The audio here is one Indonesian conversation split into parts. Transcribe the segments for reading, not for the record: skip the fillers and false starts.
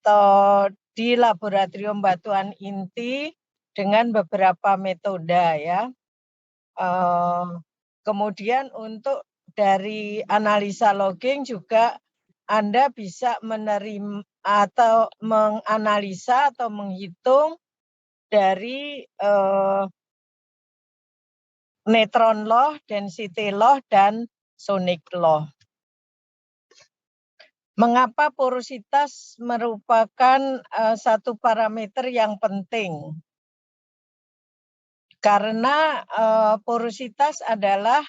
atau di laboratorium batuan inti dengan beberapa metode ya. Kemudian untuk dari analisa logging juga Anda bisa menerima atau menganalisa atau menghitung dari neutron law, density law, dan sonic law. Mengapa porositas merupakan satu parameter yang penting? Karena porositas adalah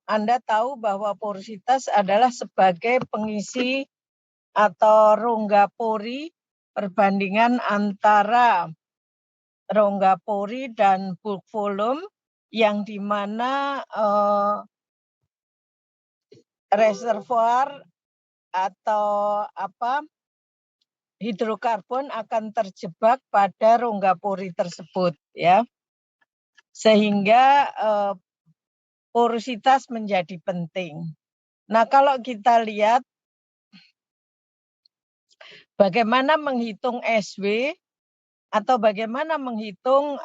Anda tahu bahwa porositas adalah sebagai pengisi atau rongga pori perbandingan antara rongga pori dan bulk volume yang dimana reservoir atau hidrokarbon akan terjebak pada rongga pori tersebut ya, sehingga porositas menjadi penting. Nah, kalau kita lihat bagaimana menghitung SW atau bagaimana menghitung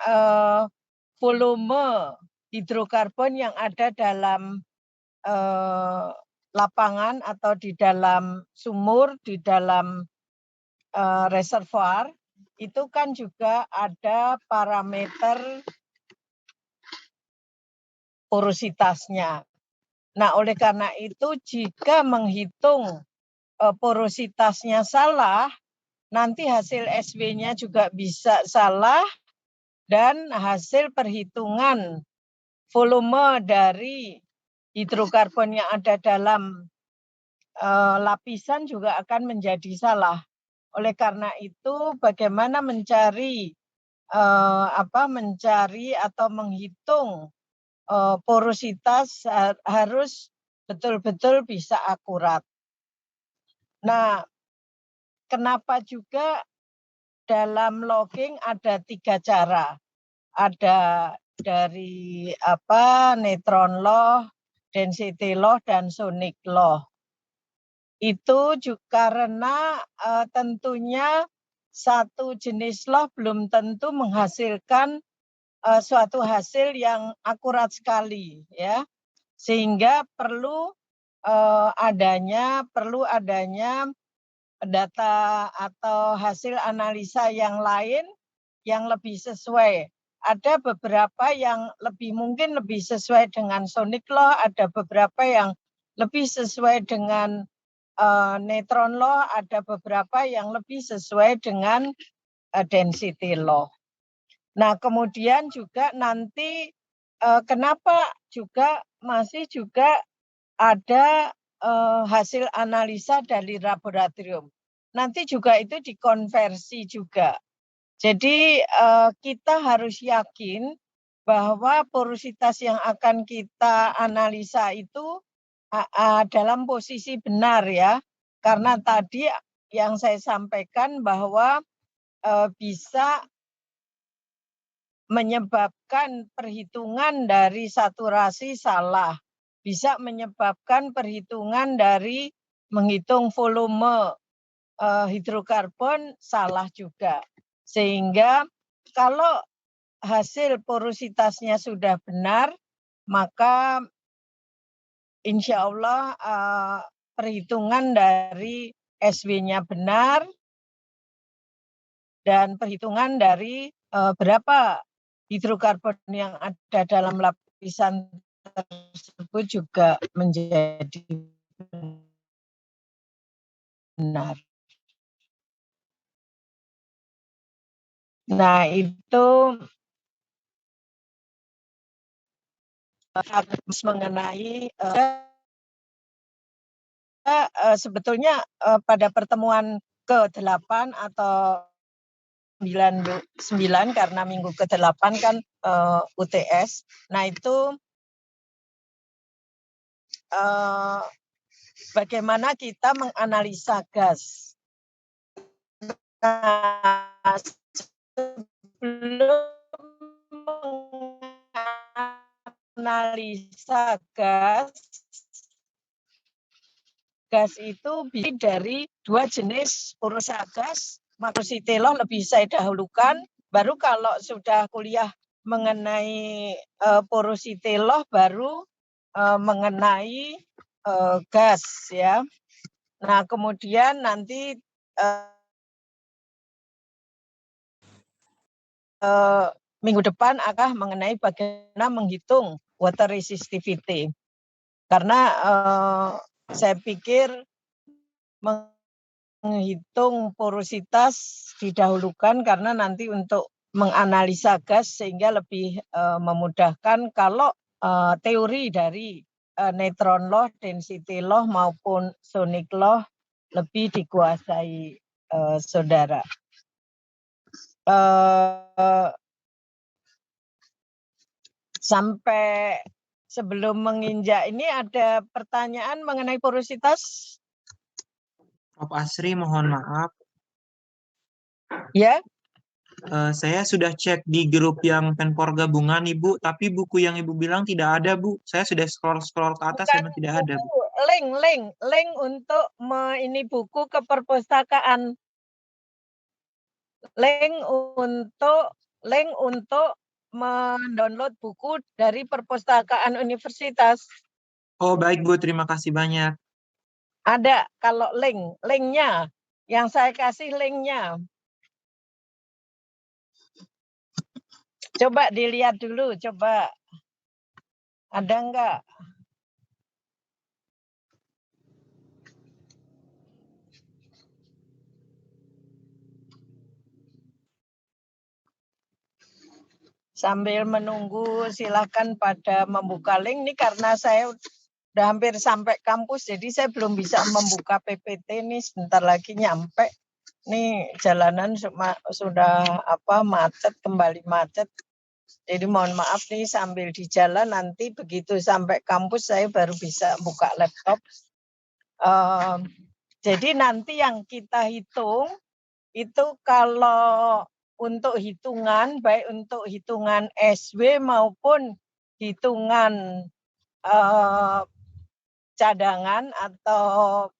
volume hidrokarbon yang ada dalam lapangan atau di dalam sumur, di dalam reservoir, itu kan juga ada parameter porositasnya. Nah, oleh karena itu jika menghitung porositasnya salah, nanti hasil SW-nya juga bisa salah dan hasil perhitungan volume dari hidrokarbon yang ada dalam lapisan juga akan menjadi salah. Oleh karena itu, bagaimana mencari atau menghitung porositas harus betul-betul bisa akurat. Nah, kenapa juga dalam logging ada 3 cara? Ada dari neutron law, density law, dan sonic law. Itu juga karena tentunya satu jenis law belum tentu menghasilkan suatu hasil yang akurat sekali ya, sehingga perlu adanya data atau hasil analisa yang lain yang lebih sesuai. Ada beberapa yang mungkin lebih sesuai dengan sonic law, ada beberapa yang lebih sesuai dengan neutron law, ada beberapa yang lebih sesuai dengan density law. Nah, kemudian juga nanti kenapa juga masih juga ada hasil analisa dari laboratorium. Nanti juga itu dikonversi juga. Jadi kita harus yakin bahwa porositas yang akan kita analisa itu dalam posisi benar ya. Karena tadi yang saya sampaikan bahwa bisa menyebabkan perhitungan dari saturasi salah. Bisa menyebabkan perhitungan dari menghitung volume hidrokarbon salah juga. Sehingga kalau hasil porositasnya sudah benar, maka insya Allah perhitungan dari SW-nya benar dan perhitungan dari berapa hidrokarbon yang ada dalam lapisan tersebut juga menjadi benar. Nah, itu mengenai sebetulnya pada pertemuan ke-8 atau 9 karena minggu ke-8 kan UTS. Nah, itu bagaimana kita menganalisa gas. Nah, sebelum menganalisa gas, gas itu dari dua jenis porosa gas. Porosity law lebih saya dahulukan, baru kalau sudah kuliah mengenai porosity law baru mengenai gas ya. Nah, kemudian nanti minggu depan akan mengenai bagaimana menghitung water resistivity. Karena saya pikir menghitung porositas didahulukan karena nanti untuk menganalisa gas sehingga lebih memudahkan kalau teori dari neutron law, density law maupun sonic law lebih dikuasai saudara. Sampai sebelum menginjak ini ada pertanyaan mengenai porositas? Prof. Asri, mohon maaf. Ya. Saya sudah cek di grup yang Penpor gabungan, Ibu, tapi buku yang Ibu bilang tidak ada, Bu. Saya sudah scroll ke atas, memang tidak ada, Bu. Link untuk ini buku ke perpustakaan. Link untuk mendownload buku dari perpustakaan universitas. Oh, baik, Bu. Terima kasih banyak. Ada kalau linknya. Yang saya kasih linknya. Coba dilihat dulu, coba. Ada enggak? Sambil menunggu silakan pada membuka link ini karena saya udah hampir sampai kampus jadi saya belum bisa membuka PPT ini sebentar lagi nyampe. Nih jalanan sudah macet, kembali macet. Jadi mohon maaf nih sambil di jalan nanti begitu sampai kampus saya baru bisa buka laptop. Jadi nanti yang kita hitung itu kalau untuk hitungan, baik untuk hitungan SW maupun hitungan cadangan atau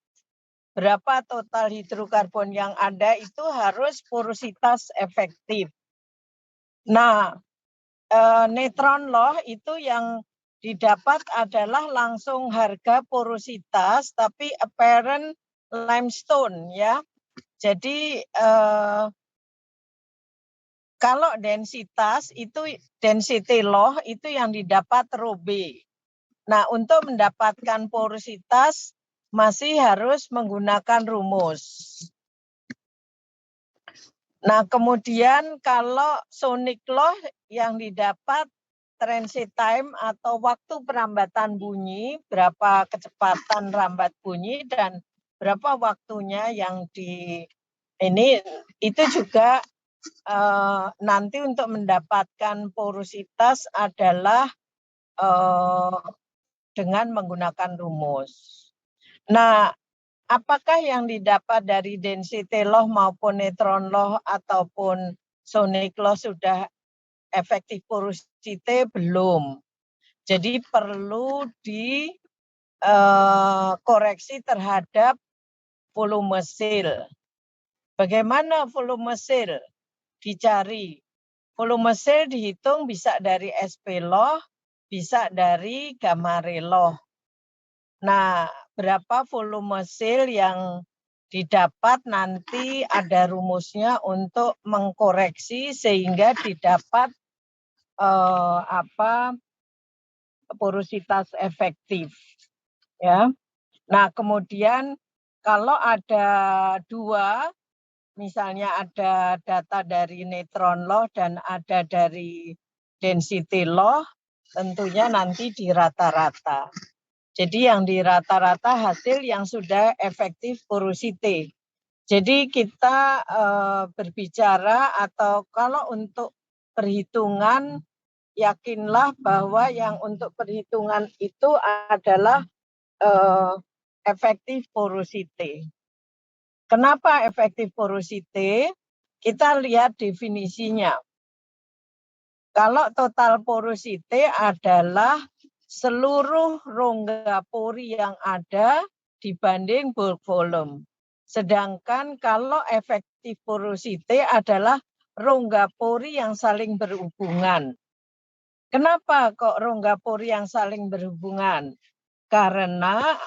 berapa total hidrokarbon yang ada itu harus porositas efektif. Nah, neutron law itu yang didapat adalah langsung harga porositas tapi apparent limestone ya. Jadi kalau densitas itu density law itu yang didapat rho B. Nah, untuk mendapatkan porositas masih harus menggunakan rumus. Nah, kemudian kalau sonic law yang didapat transit time atau waktu perambatan bunyi, berapa kecepatan rambat bunyi dan berapa waktunya yang ini itu juga nanti untuk mendapatkan porositas adalah dengan menggunakan rumus. Nah, apakah yang didapat dari density law maupun neutron law ataupun sonic law sudah efektif porosity? Belum. Jadi perlu dikoreksi terhadap volume seal. Bagaimana volume seal dicari? Volume seal dihitung bisa dari SP law, bisa dari gamma ray law. Nah, berapa volume seal yang didapat nanti ada rumusnya untuk mengkoreksi sehingga didapat porositas efektif. Ya. Nah, kemudian kalau ada dua, misalnya ada data dari neutron law dan ada dari density law, tentunya nanti di rata-rata. Jadi yang di rata-rata hasil yang sudah efektif porosity. Jadi kita berbicara atau kalau untuk perhitungan, yakinlah bahwa yang untuk perhitungan itu adalah efektif porosity. Kenapa efektif porosity? Kita lihat definisinya. Kalau total porosity adalah seluruh rongga pori yang ada dibanding bulk volume. Sedangkan kalau efektif porosity adalah rongga pori yang saling berhubungan. Kenapa kok rongga pori yang saling berhubungan? Karena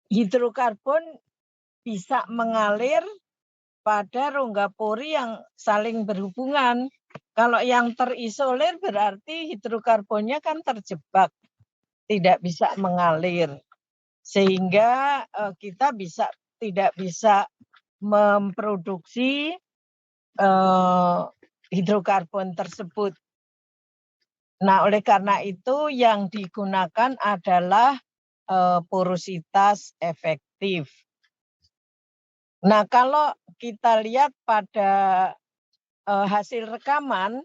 hidrokarbon bisa mengalir pada rongga pori yang saling berhubungan. Kalau yang terisolir berarti hidrokarbonnya kan terjebak, tidak bisa mengalir. Sehingga kita tidak bisa memproduksi hidrokarbon tersebut. Nah, oleh karena itu yang digunakan adalah porositas efektif. Nah, kalau kita lihat pada hasil rekaman,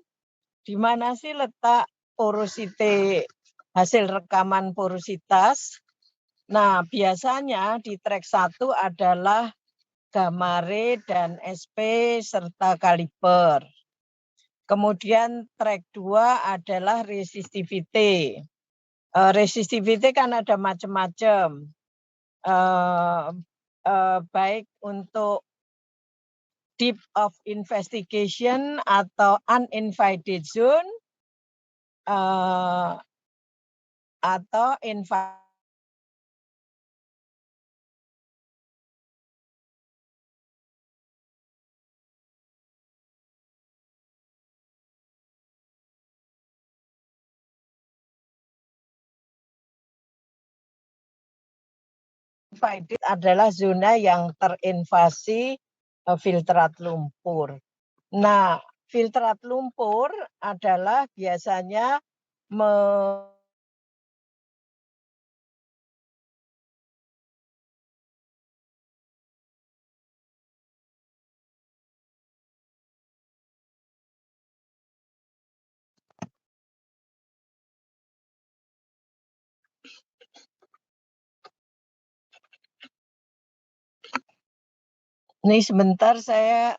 di mana sih letak porosity hasil rekaman porositas? Nah, biasanya di track 1 adalah gamma ray dan SP serta kaliber. Kemudian track 2 adalah resistivity. Resistivity kan ada macam-macam. Baik untuk deep of investigation atau uninvited zone atau invited adalah zona yang terinvasi filtrat lumpur. Nah, filtrat lumpur adalah biasanya Ini sebentar saya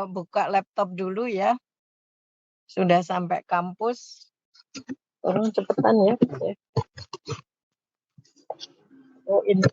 buka laptop dulu ya. Sudah sampai kampus. Tolong cepetan ya. Oh, ini.